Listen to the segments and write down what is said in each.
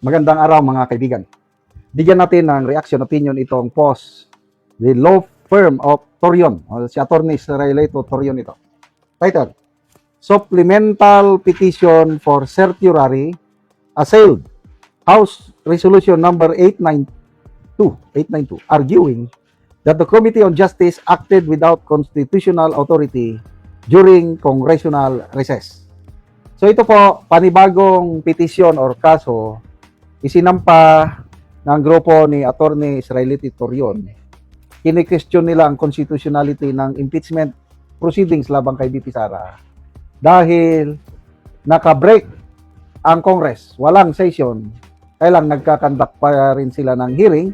Magandang araw mga kaibigan. Bigyan natin ng reaction opinion itong post, the law firm of Torion, si Attorney Israelito Torion ito. Title, Supplemental Petition for Certiorari Assailed, House Resolution number 892, arguing that the Committee on Justice acted without constitutional authority during congressional recess. So ito po, panibagong petition or kaso isinampa ng grupo ni Attorney Israelito Torion. Kini-question nila ang constitutionality ng impeachment proceedings labang kay BP Sara dahil naka-break ang Congress, walang session, kailang nagkakandak pa rin sila ng hearing.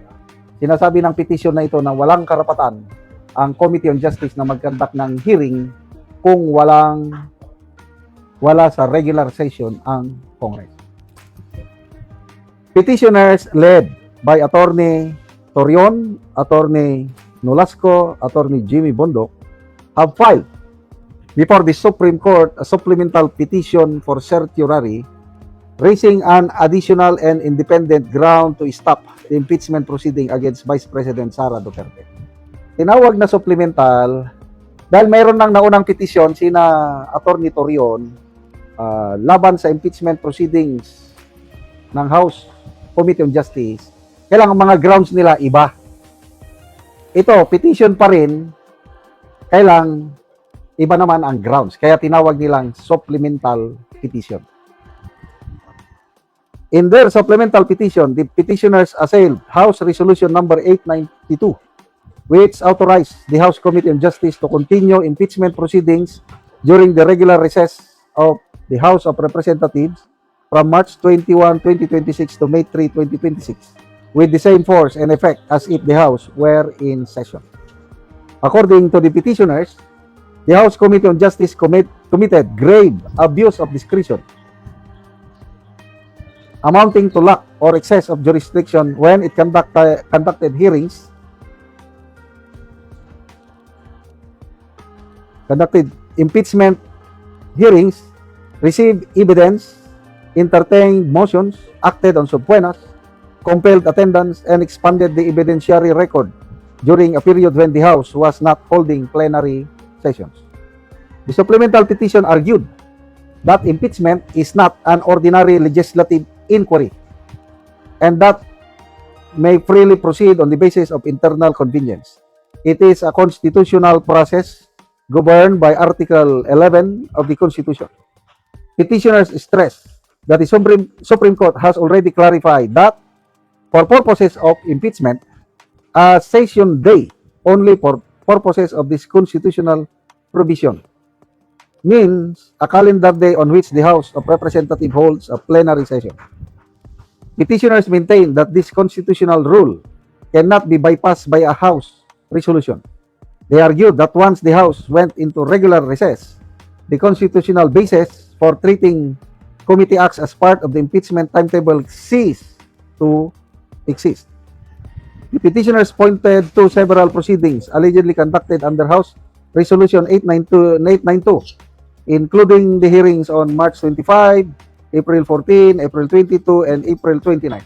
Sinasabi ng petition na ito na walang karapatan ang Committee on Justice na magkandak ng hearing kung wala sa regular session ang Congress. Petitioners led by Attorney Torion, Attorney Nolasco, Attorney Jimmy Bondok have filed before the Supreme Court a supplemental petition for certiorari raising an additional and independent ground to stop the impeachment proceeding against Vice President Sara Duterte. Tinawag na supplemental dahil mayroon nang naunang petition sina Attorney Torion laban sa impeachment proceedings ng House Committee on Justice. Kailangan mga grounds nila iba. Ito, petition pa rin, kailang iba naman ang grounds. Kaya tinawag nilang supplemental petition. In their supplemental petition, the petitioners assailed House Resolution number 892, which authorized the House Committee on Justice to continue impeachment proceedings during the regular recess of the House of Representatives from March 21, 2026 to May 3, 2026 with the same force and effect as if the House were in session. According to the petitioners, the House Committee on Justice committed grave abuse of discretion amounting to lack or excess of jurisdiction when it conducted impeachment hearings, received evidence, entertained motions, acted on subpoenas, compelled attendance, and expanded the evidentiary record during a period when the House was not holding plenary sessions. The supplemental petition argued that impeachment is not an ordinary legislative inquiry and that may freely proceed on the basis of internal convenience. It is a constitutional process governed by Article 11 of the Constitution. Petitioners stress that the Supreme Court has already clarified that for purposes of impeachment, a session day only for purposes of this constitutional provision means a calendar day on which the House of Representatives holds a plenary session. Petitioners maintain that this constitutional rule cannot be bypassed by a House resolution. They argued that once the House went into regular recess, the constitutional basis for treating committee acts as part of the impeachment timetable ceased to exist. The petitioners pointed to several proceedings allegedly conducted under House Resolution 892, including the hearings on March 25, April 14, April 22, and April 29.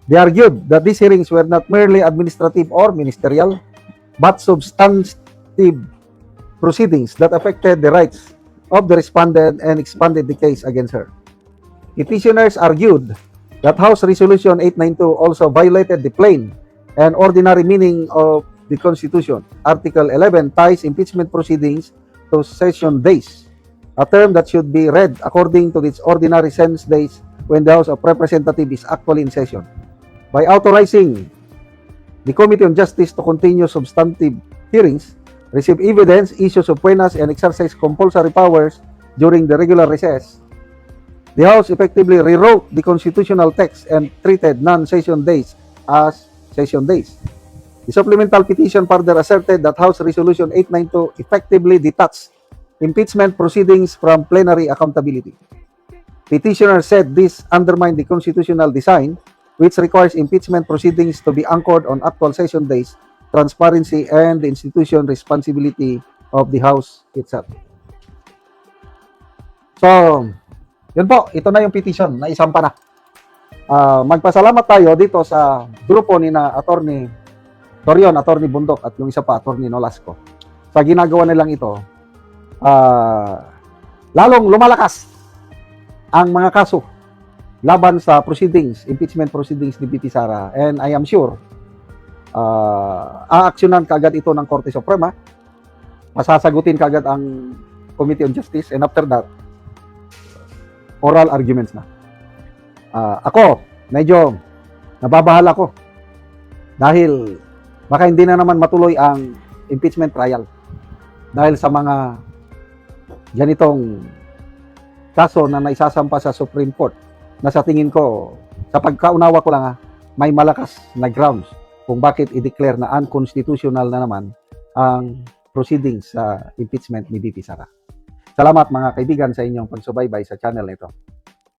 They argued that these hearings were not merely administrative or ministerial, but substantive proceedings that affected the rights of the respondent and expanded the case against her. Petitioners argued that House Resolution 892 also violated the plain and ordinary meaning of the Constitution. Article 11 ties impeachment proceedings to session days, a term that should be read according to its ordinary sense days when the House of Representatives is actually in session. By authorizing the Committee on Justice to continue substantive hearings, receive evidence, issue subpoenas, and exercise compulsory powers during the regular recess, the House effectively rewrote the constitutional text and treated non-session days as session days. The supplemental petition further asserted that House Resolution 892 effectively detached impeachment proceedings from plenary accountability. Petitioners said this undermined the constitutional design, which requires impeachment proceedings to be anchored on actual session days, transparency, and the institution responsibility of the House itself. So, yun po, ito na yung petition na isampa na. Magpasalamat tayo dito sa grupo ni na Attorney Torion, Attorney Bundok at yung isa pa Attorney Nolasco. Sa ginagawa nilang ito, lalong lumalakas ang mga kaso laban sa proceedings, impeachment proceedings ni VP Sara, and I am sure aaksyonan kaagad ito ng Korte Suprema, masasagutin kaagad ang Committee on Justice, and after that, oral arguments na. Ako, medyo nababahala ko dahil baka hindi na naman matuloy ang impeachment trial dahil sa mga ganitong kaso na naisasampa sa Supreme Court na sa tingin ko, sa pagkaunawa ko lang may malakas na grounds kung bakit i-declare na unconstitutional na naman ang proceedings sa impeachment ni VP Sara. Salamat mga kaibigan sa inyong pagsubaybay sa channel nito.